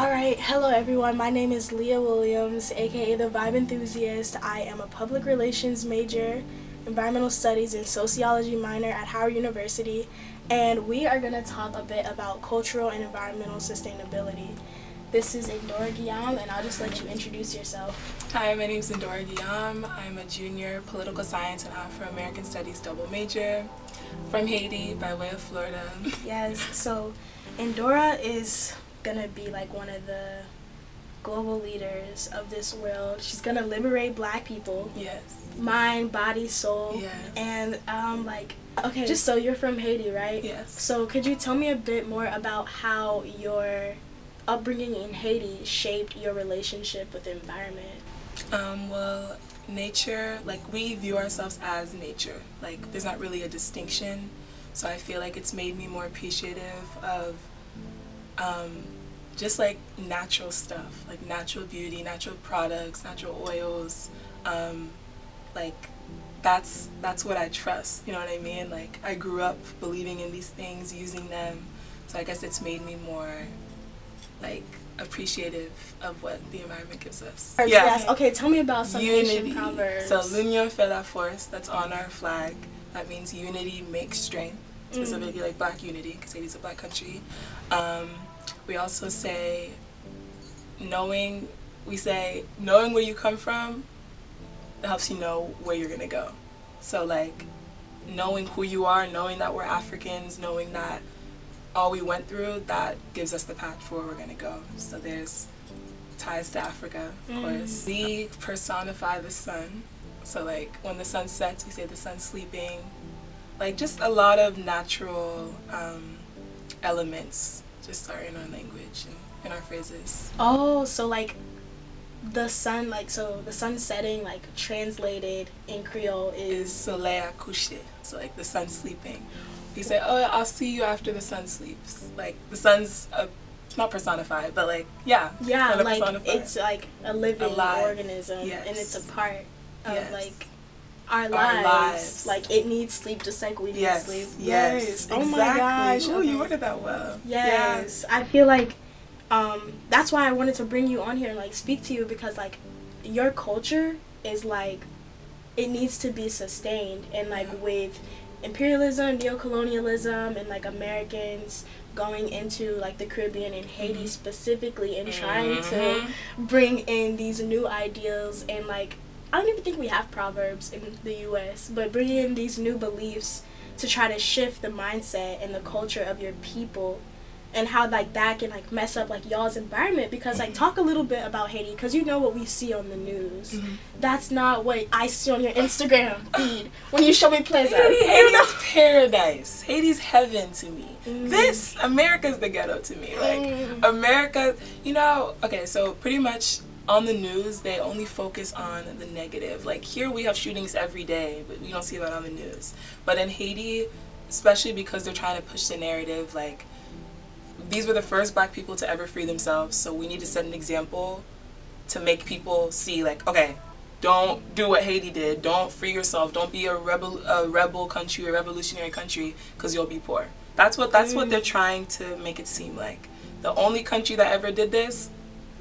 Alright, hello everyone. My name is Leah Williams, aka the Vibe Enthusiast. I am a public relations major, environmental studies, and sociology minor at Howard University, and we are going to talk a bit about cultural and environmental sustainability. This is Endora Guillame, and I'll just let you introduce yourself. Hi, my name is Endora Guillame. I'm a junior political science and Afro-American studies double major from Haiti by way of Florida. Yes, so Endora is gonna be like one of the global leaders of this world. She's gonna liberate Black people. Yes. Mind, body, soul. Yes. And okay, just so you're from Haiti, right? Yes. So could you tell me a bit more about how your upbringing in Haiti shaped your relationship with the environment? Well, nature, like, we view ourselves as nature. Like, there's not really a distinction. So I feel like it's made me more appreciative of just like natural stuff, like natural beauty, natural products, natural oils. Like that's what I trust, you know what I mean? Like, I grew up believing in these things, using them. So I guess it's made me more like appreciative of what the environment gives us. Yes. Okay, tell me about some Unity. Haitian proverbs. So l'union fait la force, that's on our flag. That means unity makes strength, specifically like Black unity, because Haiti's a Black country. We also say knowing where you come from, it helps you know where you're gonna go. So like knowing who you are, knowing that we're Africans, knowing that all we went through, that gives us the path for where we're gonna go. So there's ties to Africa, of course. We personify the sun. So like when the sun sets, we say the sun's sleeping. Like just a lot of natural elements just are in our language and in our phrases. Oh, so like the sun, the sun setting, like translated in Creole is soleil couché. So like the sun sleeping. You say, oh, I'll see you after the sun sleeps. Like the sun's not personified, but like like it's like a living organism, yes. And it's a part of yes. like our lives. Like it needs sleep just like we need sleep. Yes. Oh exactly. my gosh. Oh, you worded that well. Yes. Yeah. I feel like that's why I wanted to bring you on here and like speak to you, because like your culture is like it needs to be sustained, and like with imperialism, neo-colonialism, and like Americans going into like the Caribbean and Haiti specifically and trying to bring in these new ideals, and like I don't even think we have proverbs in the US, but bringing in these new beliefs to try to shift the mindset and the culture of your people, and how like that can like mess up like y'all's environment. Because like talk a little bit about Haiti, because you know what we see on the news. That's not what I see on your Instagram feed when you show me places. Haiti's paradise. Haiti's heaven to me. This America's the ghetto to me. Like America, you know. Okay, so pretty much on the news they only focus on the negative. Like here we have shootings every day, but we don't see that on the news. But in Haiti, especially because they're trying to push the narrative, like these were the first Black people to ever free themselves, so we need to set an example to make people see, like, okay, don't do what Haiti did. Don't free yourself. Don't be a rebel country, a revolutionary country, because you'll be poor. That's what they're trying to make it seem like. The only country that ever did this,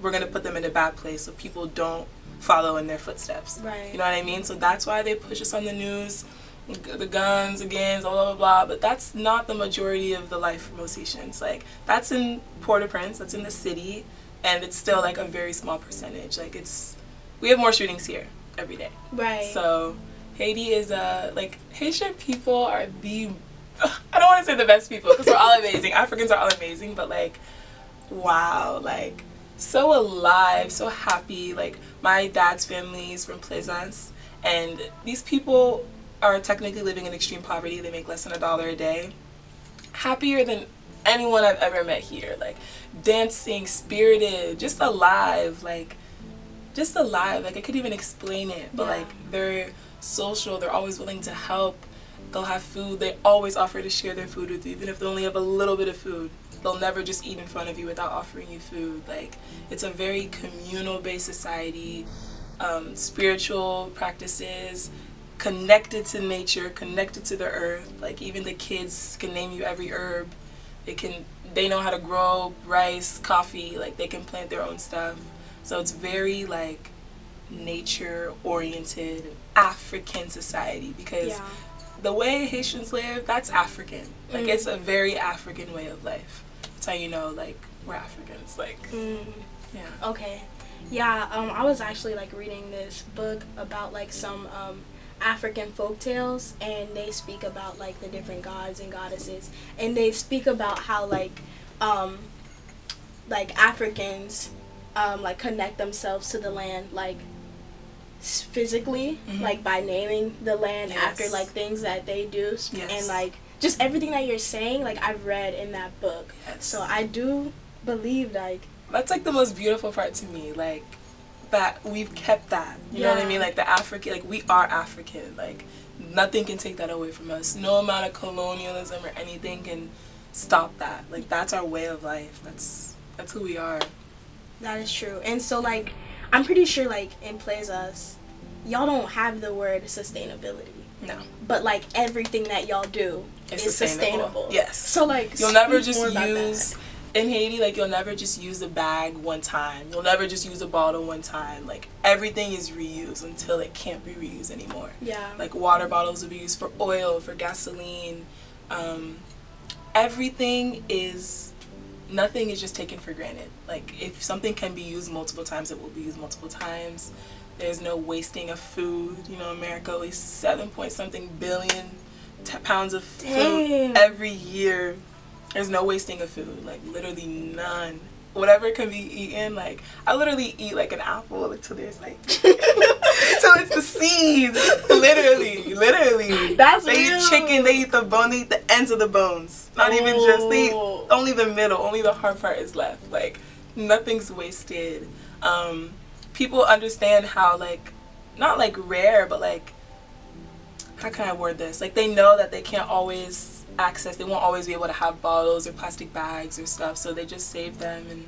we're gonna put them in a bad place so people don't follow in their footsteps. Right. You know what I mean? So that's why they push us on the news. The guns, the gangs, blah, blah, blah, but that's not the majority of the life for most Haitians. Like, that's in Port-au-Prince, that's in the city, and it's still, like, a very small percentage. Like, we have more shootings here every day. Right. So, Haiti is, like, Haitian people are I don't want to say the best people, because we're all amazing. Africans are all amazing, but, like, wow, like, so alive, so happy. Like, my dad's family is from Plaisance, and these people are technically living in extreme poverty. They make less than $1 a day. Happier than anyone I've ever met here. Like dancing, spirited, just alive. Like I couldn't even explain it. But like they're social. They're always willing to help. They'll have food. They always offer to share their food with you, even if they only have a little bit of food. They'll never just eat in front of you without offering you food. Like it's a very communal-based society. Spiritual practices, connected to nature, connected to the earth. Like even the kids can name you every herb they know how to grow rice, coffee, like they can plant their own stuff. So it's very like nature oriented African society, because the way Haitians live, that's African. Like it's a very African way of life. That's how you know like we're Africans. Like yeah. Okay. Yeah, I was actually like reading this book about like some African folk tales, and they speak about like the different gods and goddesses, and they speak about how like Africans like connect themselves to the land like physically, like by naming the land after like things that they do, and like just everything that you're saying, like I've read in that book. So I do believe like that's like the most beautiful part to me, like that we've kept that, you know what I mean, like the African, like we are African, like nothing can take that away from us. No amount of colonialism or anything can stop that. Like that's our way of life. That's who we are. That is true. And so like I'm pretty sure like in Plazas y'all don't have the word sustainability. No. But like everything that y'all do is sustainable. Yes. So like you'll never just use in Haiti, like you'll never just use a bag one time. You'll never just use a bottle one time. Like everything is reused until it can't be reused anymore. Yeah. Like water bottles will be used for oil, for gasoline. Everything is, nothing is just taken for granted. Like if something can be used multiple times, it will be used multiple times. There's no wasting of food. You know, America wastes 7 point something billion pounds of food every year. There's no wasting of food, like literally none. Whatever can be eaten, like I literally eat like an apple until there's like so it's the seeds. Literally. That's they real. Eat chicken, they eat the bone, they eat the ends of the bones. Not even just, they eat only the middle, only the hard part is left. Like nothing's wasted. People understand how like not like rare, but like how can I word this? Like they know that they can't always they won't always be able to have bottles or plastic bags or stuff, so they just save them and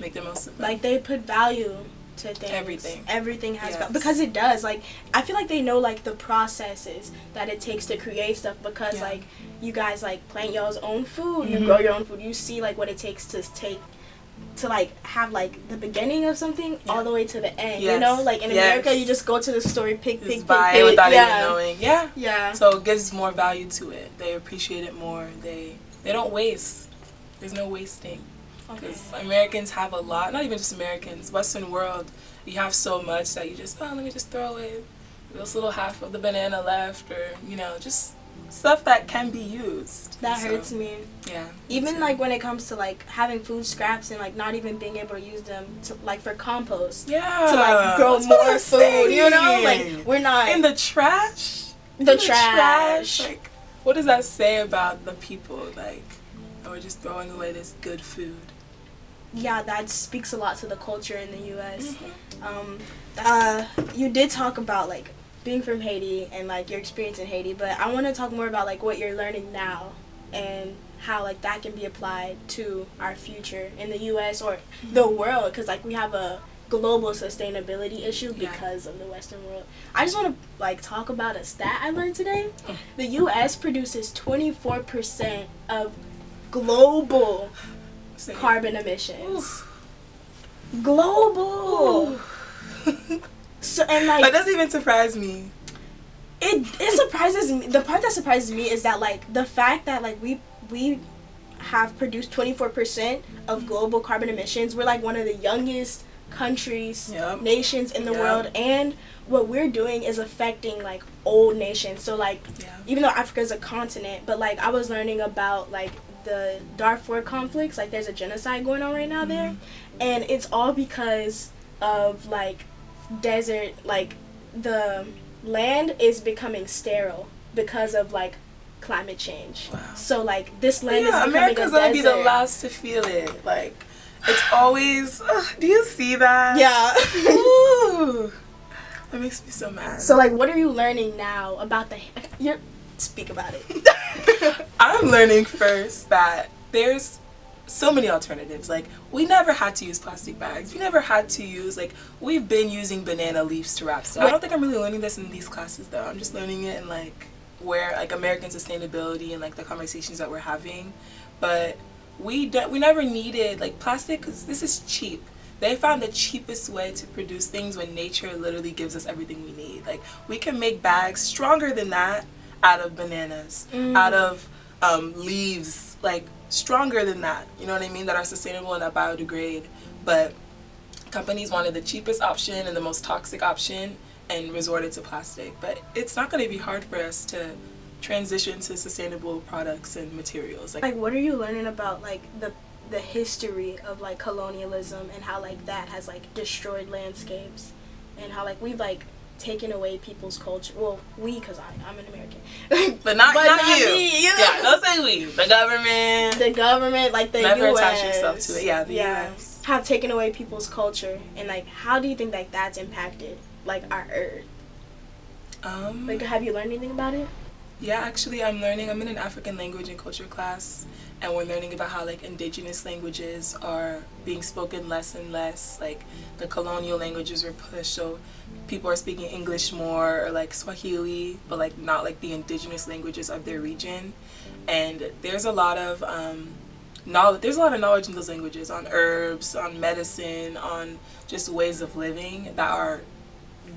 make the most of them. Like they put value to things. Everything has value, because it does. Like I feel like they know like the processes that it takes to create stuff, because like you guys like plant y'all's own food, you grow your own food, you see like what it takes to like have like the beginning of something all the way to the end. You know, like in America you just go to the store, pick without even knowing. Yeah. So it gives more value to it. They appreciate it more. They don't waste. There's no wasting. Because Americans have a lot, not even just Americans, Western world, you have so much that you just, let me just throw away this little half of the banana left, or, you know, just stuff that can be used. That hurts me. Yeah. Even like when it comes to like having food scraps and like not even being able to use them to like for compost. Yeah. To like grow more food, you know? Like we're not in the trash. The trash. Like what does that say about the people? Like, oh, we're just throwing away this good food. Yeah, that speaks a lot to the culture in the US. You did talk about like being from Haiti and like your experience in Haiti, but I want to talk more about like what you're learning now and how like that can be applied to our future in the US or the world, because like we have a global sustainability issue because of the Western world. I just want to like talk about a stat I learned today. The US produces 24% of global carbon emissions. Oof. Global. So and like that doesn't even surprise me. It surprises me. The part that surprises me is that like the fact that like we have produced 24% of global carbon emissions. We're like one of the youngest countries, nations in the world, and what we're doing is affecting like old nations. So like even though Africa is a continent, but like I was learning about like the Darfur conflicts, like there's a genocide going on right now there, and it's all because of like desert, like the land is becoming sterile because of like climate change. Wow. So like this land is becoming America's gonna be the last to feel it. Like it's always do you see that? Yeah. Ooh. That makes me so mad. So like what are you learning now about speak about it. I'm learning first that there's so many alternatives. Like we never had to use plastic bags. We never had to use, like we've been using banana leaves to wrap stuff. I don't think I'm really learning this in these classes though. I'm just learning it in like where like American sustainability and like the conversations that we're having. but we never needed, like, plastic, 'cause this is cheap. They found the cheapest way to produce things when nature literally gives us everything we need. Like, we can make bags stronger than that out of bananas, out of leaves, like, stronger than that, you know what I mean, that are sustainable and that biodegrade. But companies wanted the cheapest option and the most toxic option and resorted to plastic. But it's not going to be hard for us to transition to sustainable products and materials. Like, what are you learning about, like, the history of, like, colonialism and how, like, that has, like, destroyed landscapes and how, like, we've, like, taken away people's culture? Well, we, because I'm an American. But not you. Me, you know? Yeah, don't say we. The government, like the never US. attach yourself to it. Yeah, the US. Have taken away people's culture, and, like, how do you think, like, that's impacted, like, our earth? Like, have you learned anything about it? Yeah, actually, I'm in an African language and culture class, and we're learning about how, like, indigenous languages are being spoken less and less. Like, the colonial languages were pushed, so people are speaking English more, or, like, Swahili, but, like, not, like, the indigenous languages of their region. And there's a lot of knowledge in those languages, on herbs, on medicine, on just ways of living that are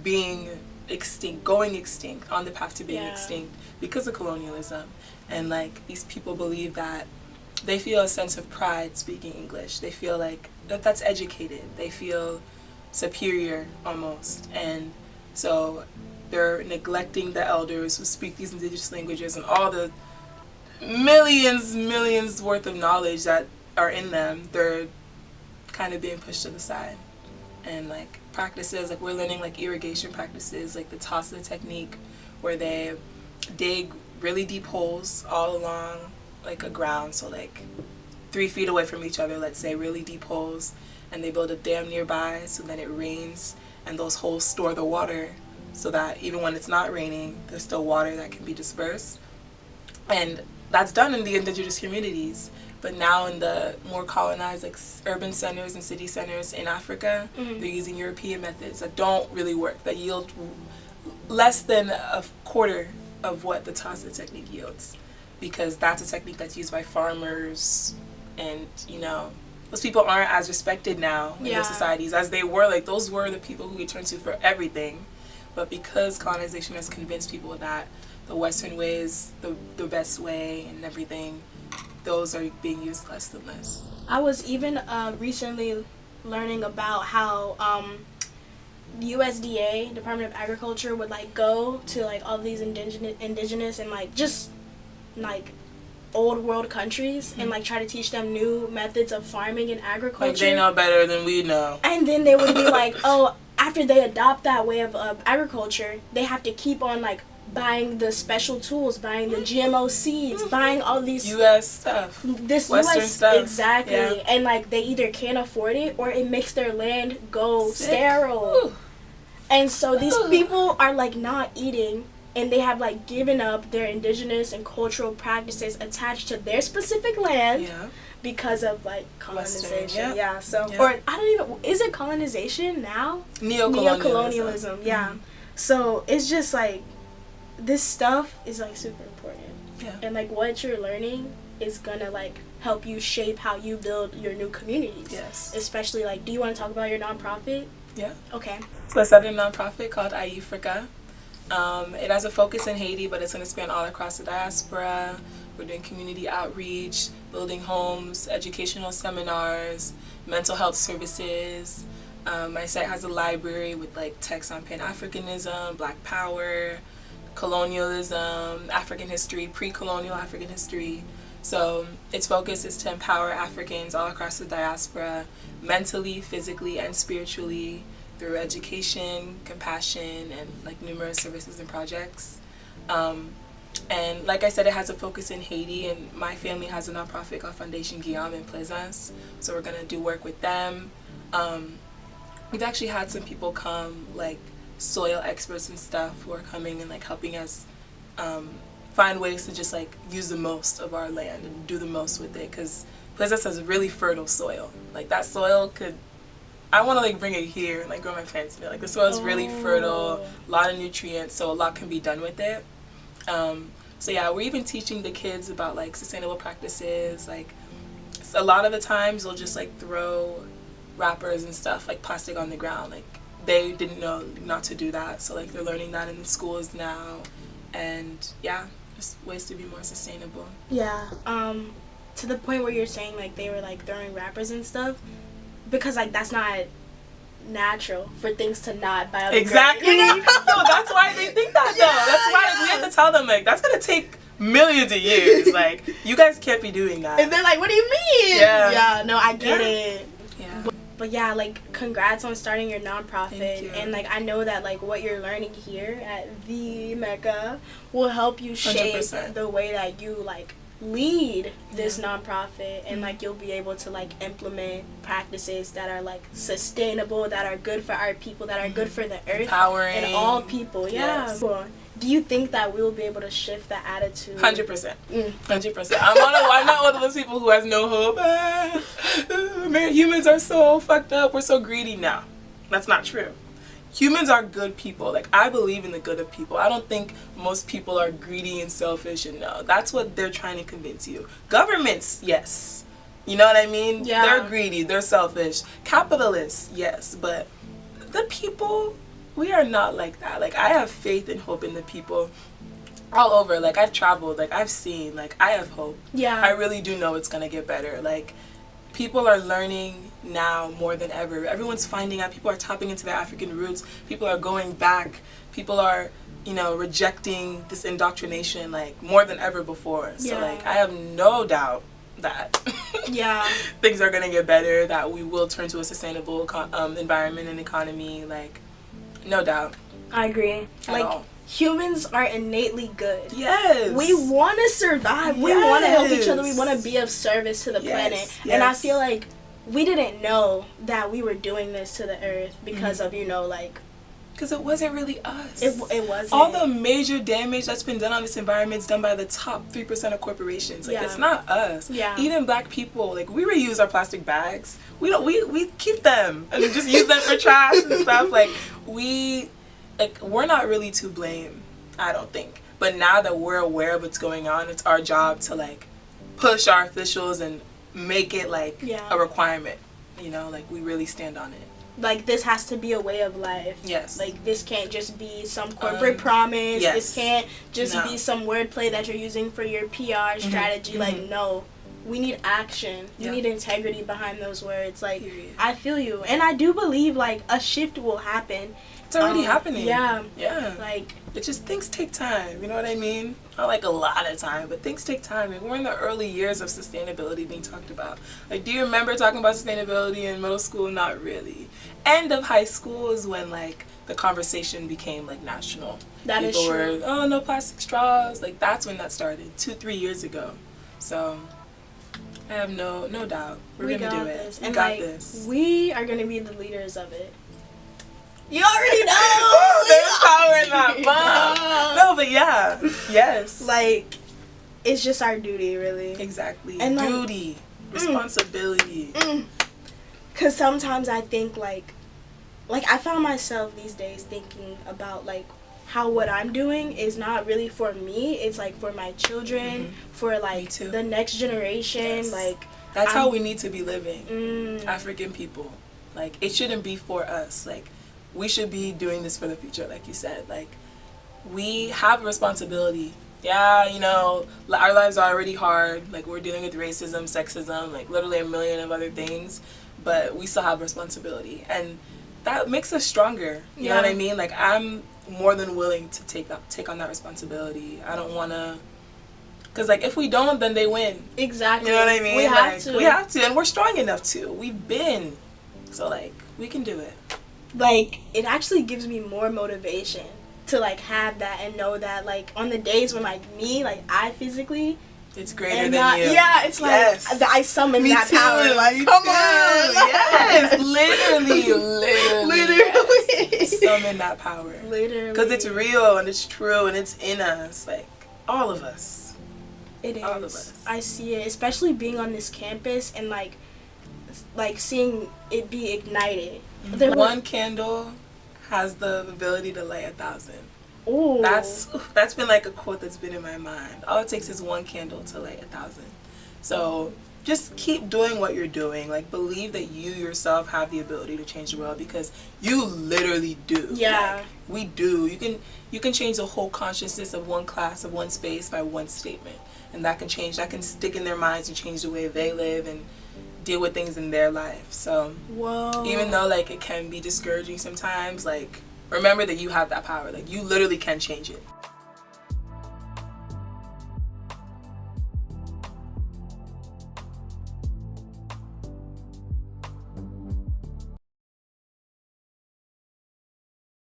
going extinct, on the path to being extinct because of colonialism. And, like, these people believe that they feel a sense of pride speaking English. They feel like that's educated. They feel superior almost. And so they're neglecting the elders who speak these indigenous languages and all the millions worth of knowledge that are in them. They're kind of being pushed to the side. And, like, practices, like, we're learning, like, irrigation practices, like the Tossa technique, where they dig really deep holes all along, like, a ground, so, like, 3 feet away from each other, let's say, really deep holes, and they build a dam nearby, so then it rains, and those holes store the water, so that even when it's not raining, there's still water that can be dispersed. And that's done in the indigenous communities. But now in the more colonized, like, urban centers and city centers in Africa, they're using European methods that don't really work, that yield less than a quarter of what the Tossa technique yields, because that's a technique that's used by farmers, and, you know, those people aren't as respected now in those societies as they were. Like, those were the people who we turned to for everything. But because colonization has convinced people that the Western way is the best way and everything, those are being used less than less. I was even recently learning about how the USDA, Department of Agriculture, would, like, go to, like, all these indigenous and, like, just, like, old world countries and, like, try to teach them new methods of farming and agriculture. Like, they know better than we know. And then they would be like, oh, after they adopt that way of agriculture, they have to keep on, like, buying the special tools, buying the GMO seeds, buying all these U.S. stuff. This Western U.S. stuff. Exactly. Yeah. And, like, they either can't afford it or it makes their land go sterile. Ooh. And so these people are, like, not eating, and they have, like, given up their indigenous and cultural practices attached to their specific land because of, like, colonization. Western, So, or I don't even, is it colonization now? Neo-colonialism. Yeah. So it's just, like, this stuff is, like, super important. Yeah. And, like, what you're learning is gonna, like, help you shape how you build your new communities. Yes. Especially, like, do you want to talk about your nonprofit? Yeah. Okay. So I started a nonprofit called Ayifraka. It has a focus in Haiti, but it's going to span all across the diaspora. We're doing community outreach, building homes, educational seminars, mental health services. My site has a library with, like, texts on Pan-Africanism, Black Power, colonialism, African history, pre-colonial African history. So its focus is to empower Africans all across the diaspora, mentally, physically, and spiritually, through education, compassion, and, like, numerous services and projects. And like I said, it has a focus in Haiti, and my family has a nonprofit called Foundation Guillame in Plaisance, so we're going to do work with them. We've actually had some people come, like soil experts and stuff, who are coming and, like, helping us find ways to just, like, use the most of our land and do the most with it, because Plaisance has really fertile soil. Like, that soil could, I want to, like, bring it here and, like, grow my plants in it. Like, the soil is really fertile, a lot of nutrients, so a lot can be done with it. So yeah, we're even teaching the kids about like sustainable practices. Like a lot of the times they'll just like throw wrappers and stuff like plastic on the ground. Like they didn't know not to do that, so like they're learning that in the schools now. And yeah, just ways to be more sustainable. Yeah. To the point where you're saying like they were like throwing wrappers and stuff, because like that's not natural for things to not biodegrade. Exactly. You know? No, that's why they think that though. That's why we have to tell them like that's gonna take millions of years. Like you guys can't be doing that. And they're like, what do you mean? Yeah. No, I get it. Yeah. But yeah, like congrats on starting your nonprofit. Thank you. And like I know that like what you're learning here at the Mecca will help you shape 100%. the way that you like lead this nonprofit, and like you'll be able to like implement practices that are like sustainable, that are good for our people, that are good for the earth, Empowering. and all people. Yes. Cool. Do you think that we will be able to shift the attitude? 100%. 100%. I'm not one of those people who has no hope. Man, humans are so fucked up. We're so greedy now. That's not true. Humans are good people. Like, I believe in the good of people. I don't think most people are greedy and selfish, and no. That's what they're trying to convince you. Governments, yes. You know what I mean? Yeah. They're greedy. They're selfish. Capitalists, yes. But the people, we are not like that. Like, I have faith and hope in the people all over. Like, I've traveled. Like, I've seen. Like, I have hope. Yeah. I really do know it's going to get better. Like, people are learning now more than ever. Everyone's finding out. People are tapping into their African roots. People are going back. People are, you know, rejecting this indoctrination like more than ever before. So Yeah. like I have no doubt that Yeah. things are gonna get better. That we will turn to a sustainable environment and economy. Like, no doubt. I agree. At Like all. humans are innately good. Yes. We want to survive. We want to help each other. We Yes. want to be of service to the Yes, planet. And I yes. feel like we didn't know that we were doing this to the earth because of, you know, like, Because it wasn't really us. it wasn't. All the major damage that's been done on this environment is done by the top 3% of corporations. Like, Yeah. it's not us. Yeah. Even black people, like, we reuse our plastic bags. We keep them and just use them for trash and stuff. Like, we're not really to blame, I don't think. But now that we're aware of what's going on, it's our job to, like, push our officials and make it, like, Yeah. a requirement. You know, like, we really stand on it. Like, this has to be a way of life. Yes. Like, this can't just be some corporate promise. yes. This can't just No. be some wordplay that you're using for your PR strategy. Like, no. We need action. Yeah. We need integrity behind those words. Like, Period. I feel you. And I do believe, like, a shift will happen. It's already happening. Yeah. Yeah. Like, It just, things take time, you know what I mean? Not like a lot of time, but things take time. Like, we're in the early years of sustainability being talked about. Like, do you remember talking about sustainability in middle school? Not really. End of high school is when, like, the conversation became, like, national. That is People true. were, oh, no plastic straws. Like, that's when that started, 2-3 years ago. So, I have no doubt. We're we gonna got do it. this. We And, got like, this. we are going to be the leaders of it. You already know! There's power in that bomb. No, but yeah. Yes. Like, it's just our duty, really. Exactly. And, like, duty, responsibility. Because sometimes I think, like, I found myself these days thinking about, like, how what I'm doing is not really for me. It's, like, for my children, for, like, too. the next generation. Yes. Like, That's I'm- how we need to be living. African people. Like, it shouldn't be for us. Like, we should be doing this for the future, like you said. Like, we have a responsibility. Yeah, you know, our lives are already hard. Like, we're dealing with racism, sexism, like, literally a million of other things. But we still have responsibility. And that makes us stronger. You know what I mean? Like, I'm more than willing to take on that responsibility. I don't want to... Because, like, if we don't, then they win. Exactly. You know what I mean? We have Like, to. We have to. And we're strong enough to. We've been. So, like, we can do it. Like, it actually gives me more motivation to, like, have that and know that, like, on the days when, like, me, like, I physically... It's greater and than not, you. Yeah, it's like, Yes. I summon Me that too, power. Like, me come too. on! Yes, literally. Literally. Summon that power. Literally. Because it's real and it's true and it's in us. Like, all of us. It is. All of us. I see it, especially being on this campus and, like seeing it be ignited. One candle has the ability to light 1,000. Ooh. That's been like a quote that's been in my mind. All it takes is one candle to light 1,000. So just keep doing what you're doing. Like, believe that you yourself have the ability to change the world, because you literally do. Yeah. Like, we do. You can change the whole consciousness of one class, of one space, by one statement. And that can stick in their minds and change the way they live and deal with things in their life. So Whoa. even though like it can be discouraging sometimes, like, remember that you have that power. Like, you literally can change it.